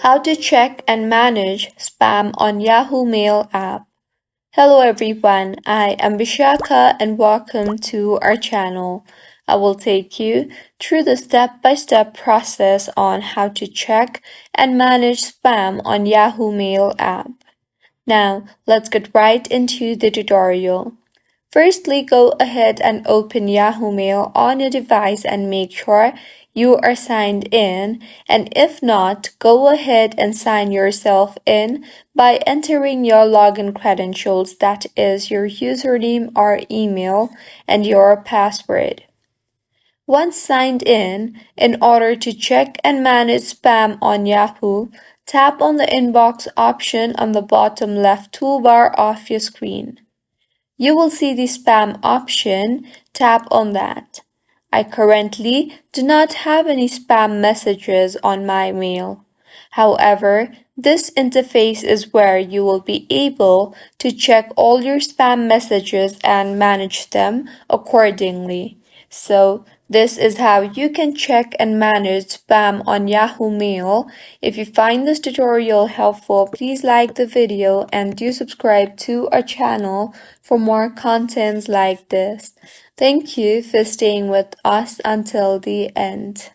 How to check and manage spam on Yahoo Mail app. Hello everyone, I am Vishaka and welcome to our channel. I will take you through the step-by-step process on how to check and manage spam on Yahoo Mail app. Now, let's get right into the tutorial. Firstly, go ahead and open Yahoo Mail on your device and make sure you are signed in, and if not, go ahead and sign yourself in by entering your login credentials, that is your username or email and your password. Once signed in order to check and manage spam on Yahoo, tap on the inbox option on the bottom left toolbar of your screen. You will see the spam option, tap on that. I currently do not have any spam messages on my mail. However, this interface is where you will be able to check all your spam messages and manage them accordingly. So, this is how you can check and manage spam on Yahoo Mail. If you find this tutorial helpful, please like the video and do subscribe to our channel for more contents like this. Thank you for staying with us until the end.